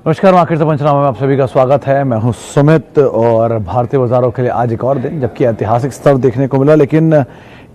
नमस्कार, मार्केट से पंचनामा में आप सभी का स्वागत है। मैं हूं सुमित और भारतीय बाजारों के लिए आज एक और दिन जबकि ऐतिहासिक स्तर देखने को मिला, लेकिन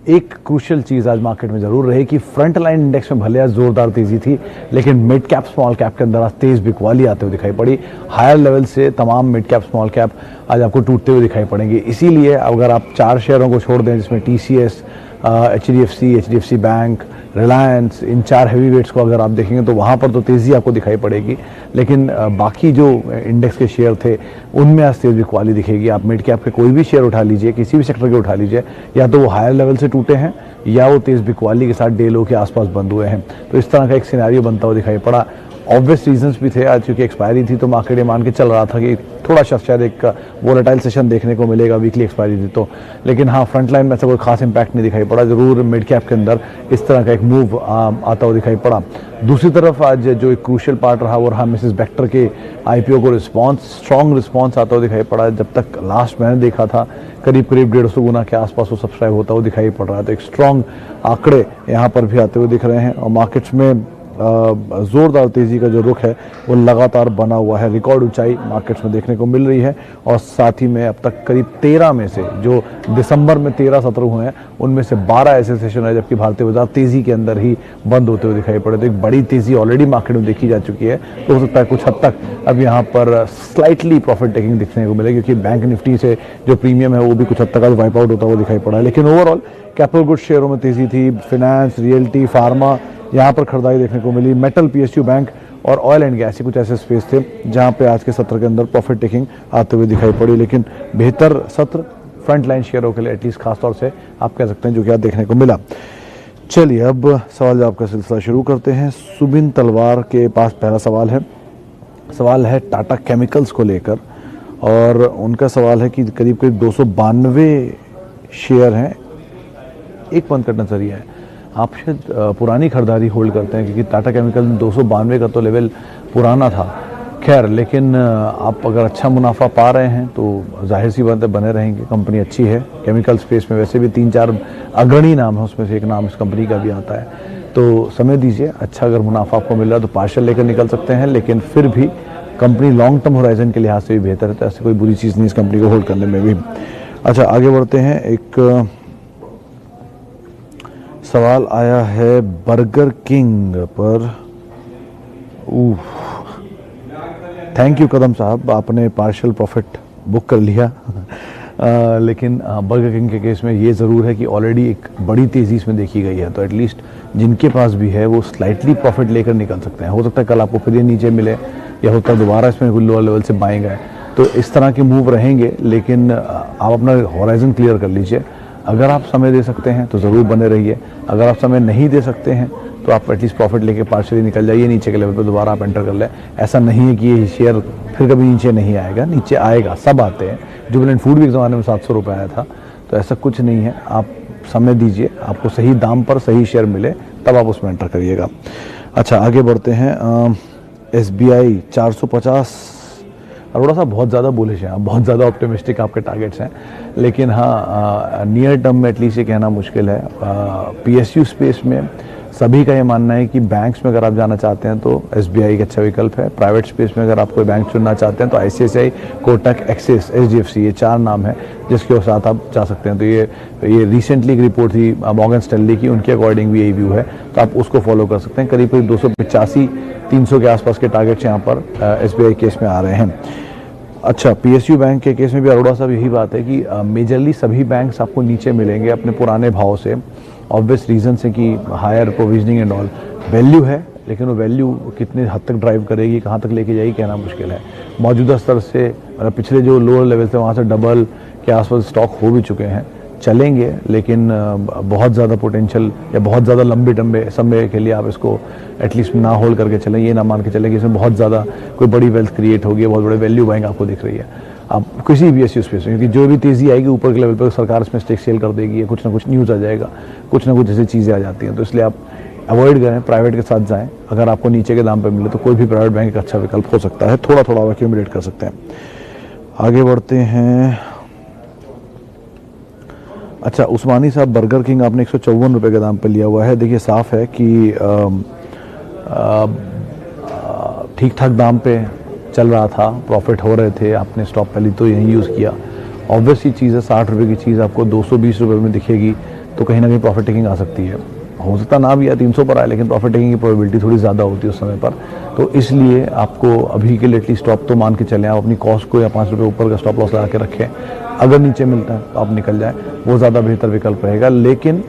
एक क्रूशियल चीज़ आज मार्केट में ज़रूर रही कि फ्रंट लाइन इंडेक्स में भले आज जोरदार तेज़ी थी, लेकिन मिड कैप स्मॉल कैप के अंदर आज तेज़ बिकवाली आते हुए दिखाई पड़ी। हायर लेवल से तमाम मिड कैप स्मॉल कैप आज आपको टूटते हुए दिखाई पड़ेंगे। इसीलिए अगर आप 4 शेयरों को छोड़ दें जिसमें TCS, HDFC बैंक, रिलायंस, इन 4 हैवी वेट्स को अगर आप देखेंगे तो वहाँ पर तो तेज़ी आपको दिखाई पड़ेगी, लेकिन बाकी जो इंडेक्स के शेयर थे उनमें आज तेज़ बिकवाली दिखेगी। आप मिड कैप के कोई भी शेयर उठा लीजिए, किसी भी सेक्टर के उठा लीजिए, या तो वो हायर लेवल से टूटे हैं या वो तेज़ बिकवाली के साथ डे लो के आसपास बंद हुए हैं। तो इस तरह का एक सिनेरियो बनता हुआ दिखाई पड़ा। ऑब्वियस रीजंस भी थे, आज क्योंकि एक्सपायरी थी तो मार्केट ये मान के चल रहा था कि थोड़ा सा शायद एक वोलेटाइल सेशन देखने को मिलेगा, वीकली एक्सपायरी थी तो, लेकिन हाँ फ्रंट लाइन में ऐसा कोई खास इंपैक्ट नहीं दिखाई पड़ा। जरूर मिड कैप के अंदर इस तरह का एक मूव आता हुआ दिखाई पड़ा। दूसरी तरफ आज जो एक क्रूशियल पार्ट रहा वो रहा मिसेस बेक्टर के IPO को स्ट्रॉन्ग रिस्पॉन्स आता हुआ दिखाई पड़ा। जब तक लास्ट मैंने देखा था करीब 150 गुना के आसपास वो सब्सक्राइब होता हुआ दिखाई पड़ रहा है। तो एक स्ट्रॉन्ग आंकड़े यहाँ पर भी आते हुए दिख रहे हैं और मार्केट्स में ज़ोरदार तेज़ी का जो रुख है वो लगातार बना हुआ है। रिकॉर्ड ऊंचाई मार्केट्स में देखने को मिल रही है और साथ ही में अब तक करीब 13 में से जो दिसंबर में 13 सत्र हुए हैं उनमें से 12 ऐसे सेशन है जबकि भारतीय बाजार तेज़ी के अंदर ही बंद होते हुए दिखाई पड़े। तो एक बड़ी तेज़ी ऑलरेडी मार्केट में देखी जा चुकी है, तो हो सकता है कुछ हद तक अब यहाँ पर स्लाइटली प्रॉफिट टेकिंग दिखने को मिले, क्योंकि बैंक निफ्टी से जो प्रीमियम है वो भी कुछ हद तक आज वाइप आउट होता हुआ दिखाई पड़ा है। लेकिन ओवरऑल कैपिटल गुड्स शेयरों में तेज़ी थी, फिनेंस, रियल्टी, फार्मा यहाँ पर खरीदारी देखने को मिली। मेटल, PSU बैंक और ऑयल एंड गैस कुछ ऐसे स्पेस थे जहाँ पे आज के सत्र के अंदर प्रॉफिट टेकिंग आते हुए दिखाई पड़ी। लेकिन बेहतर सत्र फ्रंट लाइन शेयरों के लिए एटलीस्ट खास तौर से आप कह सकते हैं जो कि आज देखने को मिला। चलिए अब सवाल जवाब का सिलसिला शुरू करते हैं। सुबिन तलवार के पास पहला सवाल है टाटा केमिकल्स को लेकर, और उनका सवाल है कि करीब करीब 292 शेयर हैं, एक बंद करना नजरिया है। आप शायद पुरानी खरीदारी होल्ड करते हैं, क्योंकि टाटा केमिकल में 292 का तो लेवल पुराना था। खैर, लेकिन आप अगर अच्छा मुनाफा पा रहे हैं तो जाहिर सी बात है बने रहेंगे। कंपनी अच्छी है केमिकल स्पेस में, वैसे भी 3-4 अग्रणी नाम है, उसमें से एक नाम इस कंपनी का भी आता है। तो समय दीजिए, अच्छा अगर मुनाफा आपको मिल रहा है तो पार्शल लेकर निकल सकते हैं, लेकिन फिर भी कंपनी लॉन्ग टर्म होराइजन के लिहाज से भी बेहतर है, तो ऐसी कोई बुरी चीज़ नहीं इस कंपनी को होल्ड करने में भी। अच्छा, आगे बढ़ते हैं। एक सवाल आया है बर्गर किंग पर। थैंक यू कदम साहब, आपने पार्शियल प्रॉफिट बुक कर लिया। लेकिन बर्गर किंग के केस में ये ज़रूर है कि ऑलरेडी एक बड़ी तेज़ी इसमें देखी गई है, तो एटलीस्ट जिनके पास भी है वो स्लाइटली प्रॉफिट लेकर निकल सकते हैं। हो सकता है कल आपको फिर ये नीचे मिले, या होता है दोबारा इसमें लोअर लेवल से बाइंग गए, तो इस तरह के मूव रहेंगे। लेकिन आप अपना हॉराइजन क्लियर कर लीजिए। अगर आप समय दे सकते हैं तो ज़रूर बने रहिए, अगर आप समय नहीं दे सकते हैं तो आप एटलीस्ट प्रॉफिट लेके पार्शियली निकल जाइए, नीचे के लेवल पर दोबारा आप एंटर कर लें। ऐसा नहीं है कि ये शेयर फिर कभी नीचे नहीं आएगा, नीचे आएगा, सब आते हैं। जुबिलेंट फूड भी एक ज़माने में 700 रुपये आया था, तो ऐसा कुछ नहीं है। आप समय दीजिए, आपको सही दाम पर सही शेयर मिले तब आप उसमें एंटर करिएगा। अच्छा, आगे बढ़ते हैं। SBI 450। अरोड़ा साहब बहुत ज़्यादा बुलिश हैं, बहुत ज़्यादा ऑप्टिमिस्टिक आपके टारगेट्स हैं, लेकिन हाँ नियर टर्म में एटलीस्ट ये कहना मुश्किल है। PSU स्पेस में सभी का ये मानना है कि बैंक्स में अगर आप जाना चाहते हैं तो SBI एक अच्छा विकल्प है। प्राइवेट स्पेस में अगर आप कोई बैंक चुनना चाहते हैं तो ICICI, कोटक, एक्सिस, HDFC, ये 4 नाम है जिसके साथ आप जा सकते हैं। तो ये रिसेंटली एक रिपोर्ट थी मॉर्गन स्टैनली की, उनके अकॉर्डिंग भी यही व्यू है, तो आप उसको फॉलो कर सकते हैं। करीब करीब 285-300 के आसपास के टारगेट्स यहाँ पर SBI केस में आ रहे हैं। अच्छा, PSU बैंक के केस में भी अरोड़ा साहब यही बात है कि मेजरली सभी बैंक्स आपको नीचे मिलेंगे अपने पुराने भाव से। ऑब्वियस रीजन है कि higher provisioning and all, value है, लेकिन वो वैल्यू कितने हद तक ड्राइव करेगी, कहाँ तक लेके जाएगी, कहना मुश्किल है। मौजूदा स्तर से मतलब पिछले जो लोअर लेवल थे वहाँ से डबल के आसपास स्टॉक हो भी चुके हैं, चलेंगे, लेकिन बहुत ज़्यादा पोटेंशियल या बहुत ज़्यादा लंबे समय के लिए आप इसको एटलीस्ट ना होल्ड करके चलें। ये ना मान के चलें कि इसमें बहुत ज़्यादा कोई बड़ी वेल्थ क्रिएट होगी, बहुत बड़े वैल्यू बाइंग आपको दिख रही है। आप किसी भी PSU स्पेस में, क्योंकि जो भी तेज़ी आएगी ऊपर के लेवल पर सरकार इसमें स्टेक सेल कर देगी, या कुछ ना कुछ न्यूज़ आ जाएगा, कुछ ना कुछ ऐसी चीज़ें आ जाती हैं, तो इसलिए आप अवॉइड करें, प्राइवेट के साथ जाएं। अगर आपको नीचे के दाम पर मिले तो कोई भी प्राइवेट बैंक एक अच्छा विकल्प हो सकता है, थोड़ा थोड़ा एक्यूमुलेट कर सकते हैं। आगे बढ़ते हैं। अच्छा, उस्मानी साहब बर्गर किंग आपने 154 रुपये के दाम पर लिया हुआ है। देखिए साफ है कि ठीक ठाक दाम पे चल रहा था, प्रॉफिट हो रहे थे, आपने स्टॉप पहले तो यहीं यूज़ किया। ऑब्वियसली चीज़ है, 60 रुपये की चीज़ आपको 220 रुपये में दिखेगी तो कहीं ना कहीं प्रॉफिट टेकिंग आ सकती है। हो सकता ना भी या 300 पर आए, लेकिन प्रॉफिट टेकिंग की प्रोबेबिलिटी थोड़ी ज़्यादा होती है उस समय पर। तो इसलिए आपको अभी के लिए एटलीस्ट स्टॉप तो मान के चलें, आप अपनी कॉस्ट को या 5 रुपये ऊपर का स्टॉप लॉस लगा के रखें। अगर नीचे मिलता है तो आप निकल जाएं, वो ज़्यादा बेहतर विकल्प रहेगा। लेकिन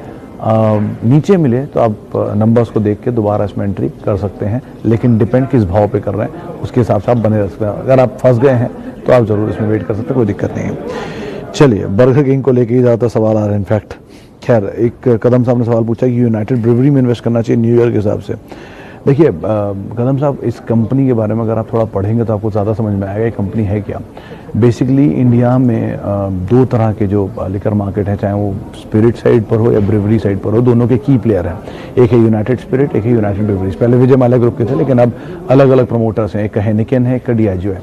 नीचे मिले तो आप नंबर्स को देख के दोबारा इसमें एंट्री कर सकते हैं, लेकिन डिपेंड किस भाव पे कर रहे हैं उसके हिसाब से आप बने रह सकते हैं। अगर आप फंस गए हैं तो आप ज़रूर इसमें वेट कर सकते हैं, कोई दिक्कत नहीं है। चलिए, बर्गर किंग को लेके ही ज़्यादातर सवाल आ रहे हैं। इनफैक्ट खैर, एक कदम साहब ने सवाल पूछा कि यूनाइटेड ब्रेवरी में इन्वेस्ट करना चाहिए न्यू ईयर के हिसाब से। देखिए कदम साहब, इस कंपनी के बारे में अगर आप थोड़ा पढ़ेंगे तो आपको ज़्यादा समझ में आएगा ये कंपनी है क्या। बेसिकली इंडिया में दो तरह के जो लिकर मार्केट है, चाहे वो स्पिरिट साइड पर हो या ब्रेवरी साइड पर हो, दोनों के की प्लेयर हैं। एक है यूनाइटेड स्पिरिट, एक है यूनाइटेड ब्रेवरीज। पहले विजय माल्या ग्रुप के थे, लेकिन अब अलग अलग प्रमोटर्स हैं। एक का हेनिकेन है, एक का डियाजो है।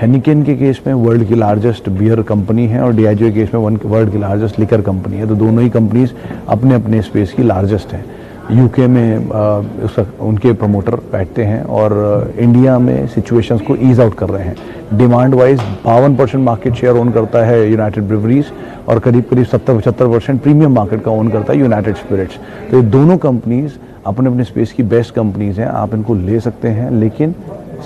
हेनिकेन के केस में वर्ल्ड की लार्जेस्ट बियर कंपनी है और डियाजो के केस में वर्ल्ड की लार्जेस्ट लिकर कंपनी है। तो दोनों ही कंपनीज अपने अपने स्पेस की लार्जेस्ट हैं। यूके में उनके प्रमोटर बैठते हैं और इंडिया में सिचुएशंस को ईज आउट कर रहे हैं। Demand wise 52% market share own करता है यूनाइटेड ब्रेवरीज और करीब 70-75% प्रीमियम मार्केट का ओन करता है यूनाइटेड स्पिरिट्स। तो ये दोनों कंपनीज अपने अपने स्पेस की बेस्ट कंपनीज हैं, आप इनको ले सकते हैं, लेकिन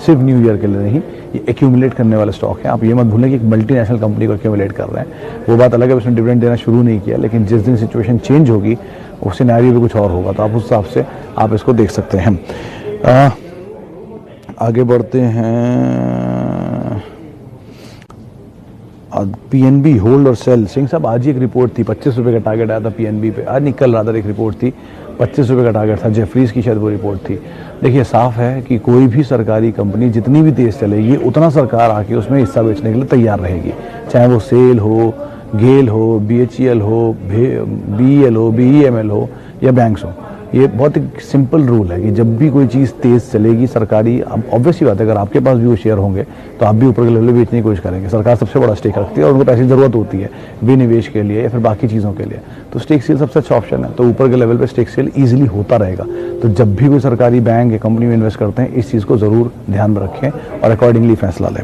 सिर्फ न्यू ईयर के लिए नहीं। ये एक्यूमुलेट करने वाले स्टॉक है। आप ये मत भूलें कि एक मल्टीनेशनल कंपनी को एक्यूमुलेट कर रहे हैं। वो बात अलग है, उसने डिविडेंड देना शुरू नहीं किया, लेकिन जिस दिन सिचुएशन चेंज होगी उस सिनेरियो भी कुछ और होगा, तो आप उस हिसाब से आप इसको देख सकते हैं। आगे बढ़ते हैं। पीएनबी होल्ड और सेल। सिंह साहब, आज ही एक रिपोर्ट थी, 25 रुपये का टारगेट आया था पीएनबी पे। आज निकल रहा था, एक रिपोर्ट थी 25 रुपये का टारगेट था, जेफरीज की शायद वो रिपोर्ट थी। देखिए, साफ है कि कोई भी सरकारी कंपनी जितनी भी तेज चलेगी उतना सरकार आके उसमें हिस्सा बेचने के लिए तैयार रहेगी, चाहे वो सेल हो, गेल हो, बीएचईएल हो, बीईएल हो, बीईएमएल हो या बैंक्स हो। ये बहुत एक सिंपल रूल है कि जब भी कोई चीज़ तेज़ चलेगी सरकारी, अब ऑब्वियसली बात है, अगर आपके पास भी वो शेयर होंगे तो आप भी ऊपर के लेवल पे बेचने की कोशिश करेंगे। सरकार सबसे बड़ा स्टेक रखती है और उनको पैसे की ज़रूरत होती है विनिवेश के लिए या फिर बाकी चीज़ों के लिए, तो स्टेक सेल सबसे अच्छा ऑप्शन है। तो ऊपर के लेवल पर स्टेक सेल ईजिली होता रहेगा। तो जब भी कोई सरकारी बैंक या कंपनी में इन्वेस्ट करते हैं, इस चीज़ को ज़रूर ध्यान में रखें और अकॉर्डिंगली फैसला लें।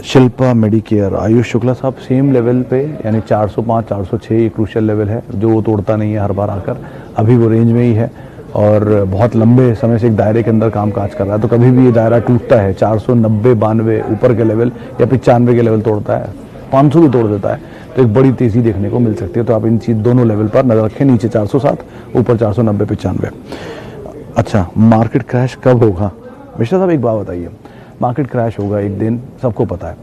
शिल्पा मेडिकेयर, आयुष शुक्ला साहब, सेम लेवल पे, यानी 405 406 ये क्रूशियल लेवल है जो वो तोड़ता नहीं है हर बार आकर। अभी वो रेंज में ही है और बहुत लंबे समय से एक दायरे के अंदर कामकाज कर रहा है। तो कभी भी ये दायरा टूटता है, 490 92 ऊपर के लेवल या 95 के लेवल तोड़ता है, 500 भी तोड़ देता है, तो एक बड़ी तेज़ी देखने को मिल सकती है। तो आप इन चीज़ दोनों लेवल पर नजर रखें, नीचे 407, ऊपर 490 95। अच्छा, मार्केट क्रैश कब होगा? मिश्रा साहब, एक बात बताइए, मार्केट क्रैश होगा एक दिन, सबको पता है,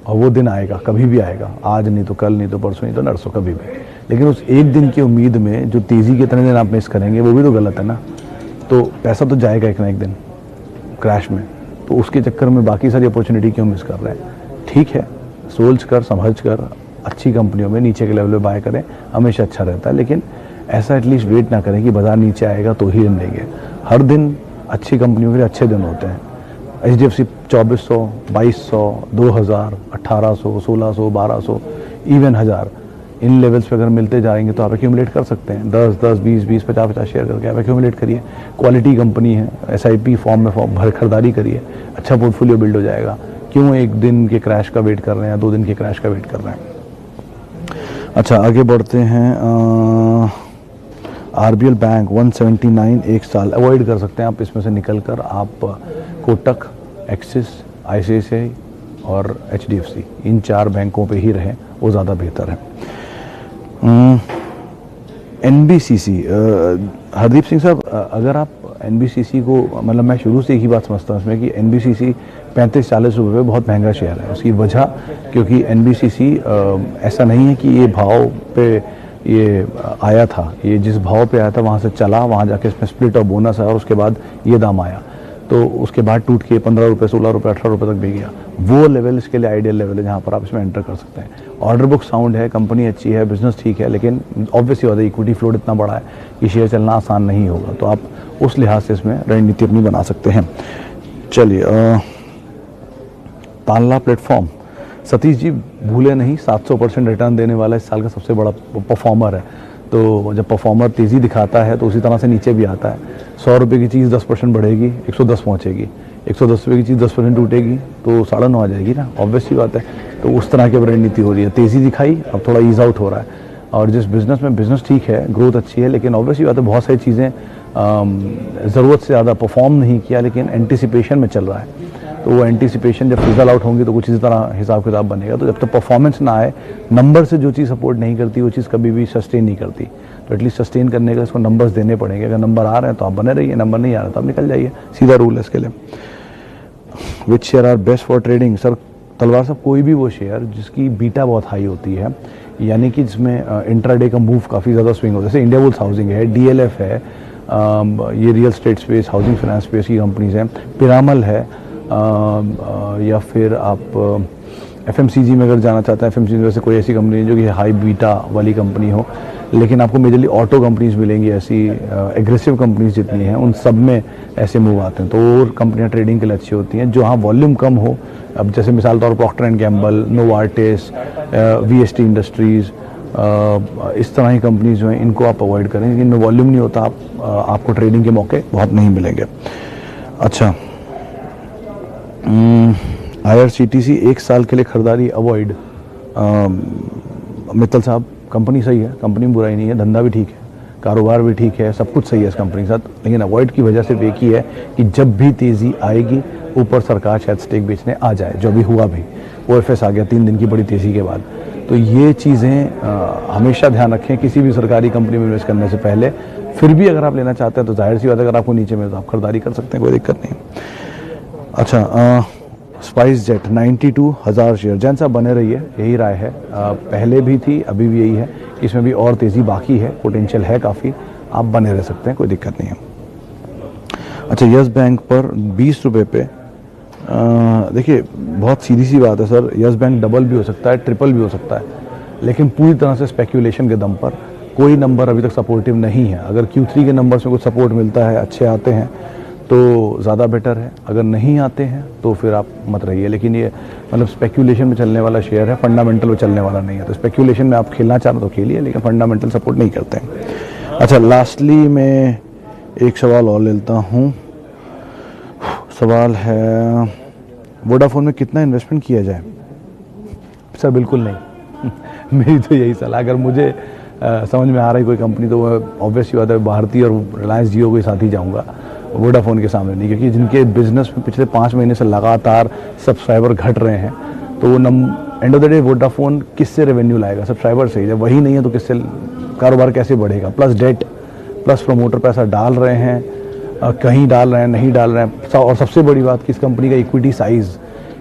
और वो दिन आएगा, कभी भी आएगा, आज नहीं तो कल, नहीं तो परसों, नहीं तो नरसों, कभी भी। लेकिन उस एक दिन की उम्मीद में जो तेज़ी के इतने दिन आप मिस करेंगे वो भी तो गलत है ना। तो पैसा तो जाएगा एक ना एक दिन क्रैश में, तो उसके चक्कर में बाकी सारी अपॉर्चुनिटी क्यों मिस कर रहे हैं? ठीक है, सोच कर समझ कर अच्छी कंपनियों में नीचे के लेवल पे बाय करें, हमेशा अच्छा रहता है। लेकिन ऐसा एटलीस्ट वेट ना करें कि बाजार नीचे आएगा तो ही दिन लेंगे। हर दिन अच्छी कंपनियों के लिए अच्छे दिन होते हैं। HDFC 2400, 2200, 2000, 1800, 1600, 1200, इवन 1000, इन लेवल्स पे अगर मिलते जाएंगे तो आप एक्यूमुलेट कर सकते हैं। 10-10, 20-20, 50-50 शेयर करके आप एक्यूमुलेट करिए। क्वालिटी कंपनी है, SIP फॉर्म में भर खरीदारी करिए, अच्छा पोर्टफोलियो बिल्ड हो जाएगा। क्यों एक दिन के क्रैश का वेट कर रहे हैं, 2 दिन के क्रैश का वेट कर रहे हैं? अच्छा, आगे बढ़ते हैं। RBL बैंक 179 एक साल अवॉइड कर सकते हैं आप, इसमें से निकल कर आप कोटक, एक्सिस, ICICI और HDFC, इन 4 बैंकों पे ही रहें, वो ज़्यादा बेहतर है। NBCC, हरदीप सिंह साहब, अगर आप NBCC को, मतलब मैं शुरू से एक ही बात समझता हूँ इसमें कि NBCC 35-40 रुपये बहुत महंगा शेयर है। उसकी वजह, क्योंकि NBCC ऐसा नहीं है कि ये भाव पे ये आया था, ये जिस भाव पे आया था वहाँ से चला, वहाँ जाके इसमें स्प्लिट और बोनस है और उसके बाद ये दाम आया, तो उसके बाद टूट के 15 रुपये, 16 रुपये, 18 रुपये तक भी गया। वो लेवल इसके लिए आइडियल लेवल है जहाँ पर आप इसमें एंटर कर सकते हैं। ऑर्डर बुक साउंड है, कंपनी अच्छी है, बिजनेस ठीक है, लेकिन ऑब्वियसली बात है इक्विटी फ्लोट इतना बड़ा है कि शेयर चलना आसान नहीं होगा। तो आप उस लिहाज से इसमें रणनीति अपनी बना सकते हैं। चलिए, तानला प्लेटफॉर्म, सतीश जी भूले नहीं, 700% रिटर्न देने वाला इस साल का सबसे बड़ा परफॉर्मर है। तो जब परफॉर्मर तेज़ी दिखाता है तो उसी तरह से नीचे भी आता है। 100 रुपये की चीज़ 10% बढ़ेगी, 110 पहुँचेगी। 110 रुपये की चीज़ 10% टूटेगी तो 9.5 आ जाएगी ना, ऑब्वियस ही बात है। तो उस तरह की रणनीति हो रही है, तेज़ी दिखाई, अब थोड़ा ईज आउट हो रहा है। और जिस बिज़नेस में बिज़नेस ठीक है, ग्रोथ अच्छी है, लेकिन ऑब्वियस ही बात है बहुत सारी चीज़ें ज़रूरत से ज़्यादा परफॉर्म नहीं किया, लेकिन एंटिसिपेशन में चल रहा है। तो वो एंटिसिपेशन जब फिजल आउट होंगी तो कुछ इसी तरह हिसाब किताब बनेगा। तो जब तक परफॉर्मेंस ना आए, नंबर से जो चीज़ सपोर्ट नहीं करती वो चीज़ कभी भी सस्टेन नहीं करती। तो एटलीस्ट सस्टेन करने के इसको नंबर्स देने पड़ेंगे। अगर नंबर आ रहे हैं तो आप बने रहिए, नंबर नहीं आ रहा तो आप निकल जाइए, सीधा रूल है इसके लिए। Which share are best for trading? Sir Talwar साहब, कोई भी वो शेयर जिसकी बीटा बहुत हाई होती है, यानी कि जिसमें इंट्राडे का मूव काफ़ी ज़्यादा स्विंग होता है, जैसे इंडिया बुल्स हाउसिंग है, DLF है, ये real estate space, housing finance space की कंपनीज हैं, पिरामल है, या फिर आप FMCG में अगर जाना चाहते हैं, FMCG में से कोई ऐसी कंपनी है जो कि हाई बीटा वाली कंपनी हो, लेकिन आपको मेजरली ऑटो कंपनीज मिलेंगी, ऐसी एग्रेसिव कंपनीज जितनी हैं उन सब में ऐसे मूव आते हैं। तो वो कंपनियां ट्रेडिंग के लिए अच्छी होती हैं जो हाँ वॉल्यूम कम हो। अब जैसे मिसाल तौर पर Procter and Gamble, Novartis, VST industries, इस तरह की कंपनीज जो हैं इनको आप अवॉइड करें, इनमें वॉल्यूम नहीं होता, आपको ट्रेडिंग के मौके बहुत नहीं मिलेंगे। अच्छा, IRCTC 1 साल के लिए खरीदारी अवॉइड। मित्तल साहब, कंपनी सही है, कंपनी में बुराई नहीं है, धंधा भी ठीक है, कारोबार भी ठीक है, सब कुछ सही है इस कंपनी के साथ, लेकिन अवॉइड की वजह सिर्फ एक ही है कि जब भी तेज़ी आएगी ऊपर सरकार शायद स्टेक बेचने आ जाए, जो अभी हुआ भी, OFS आ गया 3 दिन की बड़ी तेज़ी के बाद। तो ये चीज़ें हमेशा ध्यान रखें किसी भी सरकारी कंपनी में इन्वेस्ट करने से पहले। फिर भी अगर आप लेना चाहते हैं तो जाहिर सी बात है, अगर आपको नीचे में तो आप खरीदारी कर सकते हैं, कोई दिक्कत नहीं। अच्छा, स्पाइस जेट 92,000 शेयर। जैन साहब बने रहिए, यही राय है, पहले भी थी अभी भी यही है, इसमें भी और तेज़ी बाकी है, पोटेंशियल है काफ़ी, आप बने रह सकते हैं, कोई दिक्कत नहीं है। अच्छा, यस बैंक पर 20 रुपये पे, देखिए बहुत सीधी सी बात है सर, यस बैंक डबल भी हो सकता है, ट्रिपल भी हो सकता है, लेकिन पूरी तरह से स्पेक्यूलेशन के दम पर कोई नंबर अभी तक सपोर्टिव नहीं है। अगर Q3 के नंबर्स में कुछ सपोर्ट मिलता है, अच्छे आते हैं तो ज़्यादा बेटर है, अगर नहीं आते हैं तो फिर आप मत रहिए। लेकिन ये मतलब स्पेक्यूलेशन में चलने वाला शेयर है, फंडामेंटल में चलने वाला नहीं है। तो स्पेक्यूलेशन में आप खेलना चाहते तो खेलिए, लेकिन फंडामेंटल सपोर्ट नहीं करते हैं। अच्छा, लास्टली मैं एक सवाल और लेता हूँ। सवाल है, वोडाफोन में कितना इन्वेस्टमेंट किया जाए? सर बिल्कुल नहीं। मेरी तो यही सलाह, अगर मुझे समझ में आ रही कोई कंपनी तो ऑब्वियस ही बात है भारती और रिलायंस जियो के साथ ही जाऊँगा, वोडाफोन के सामने नहीं, क्योंकि जिनके बिजनेस में पिछले 5 महीने से लगातार सब्सक्राइबर घट रहे हैं, तो वो end of the day Vodafone किससे रेवेन्यू लाएगा? सब्सक्राइबर से ही। जब वही नहीं है तो किससे कारोबार कैसे बढ़ेगा? प्लस डेट, प्लस प्रमोटर पैसा डाल रहे हैं, कहीं डाल रहे हैं, नहीं डाल रहे हैं। और सबसे बड़ी बात कि इस कंपनी का इक्विटी साइज़,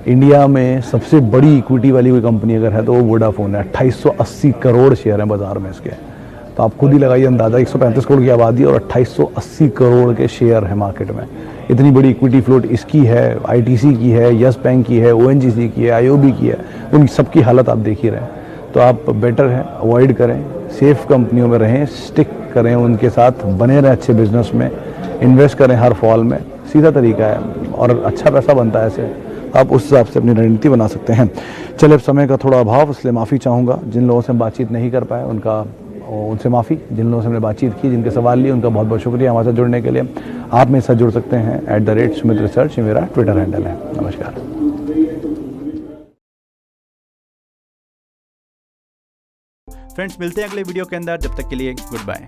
इंडिया में सबसे बड़ी इक्विटी वाली कोई कंपनी अगर है तो वो वोडाफोन है। 2880 करोड़ शेयर हैं बाजार में इसके, तो आप खुद ही लगाइए अंदाज़ा, 135 करोड़ की आबादी और 2880 करोड़ के शेयर है मार्केट में। इतनी बड़ी इक्विटी फ्लोट इसकी है, ITC की है, यस बैंक की है, ONGC की है, IOB की है, उन सबकी हालत आप देख ही रहे हैं। तो आप बेटर है अवॉइड करें, सेफ कंपनियों में रहें, स्टिक करें उनके साथ, बने रहें अच्छे बिजनेस में, इन्वेस्ट करें हर फॉल में, सीधा तरीका है और अच्छा पैसा बनता है ऐसे। आप उस हिसाब से अपनी रणनीति बना सकते हैं। चलिए, अब समय का थोड़ा अभाव, इसलिए माफ़ी चाहूँगा जिन लोगों से बातचीत नहीं कर पाए उनसे माफ़ी, जिन लोगों से हमने बातचीत की, जिनके सवाल लिए, उनका बहुत बहुत शुक्रिया हमारे साथ जुड़ने के लिए। आप मेरे साथ जुड़ सकते हैं @सुमित रिसर्च, मेरा ट्विटर हैंडल है। नमस्कार। फ्रेंड्स, मिलते हैं अगले वीडियो के अंदर, जब तक के लिए गुड बाय।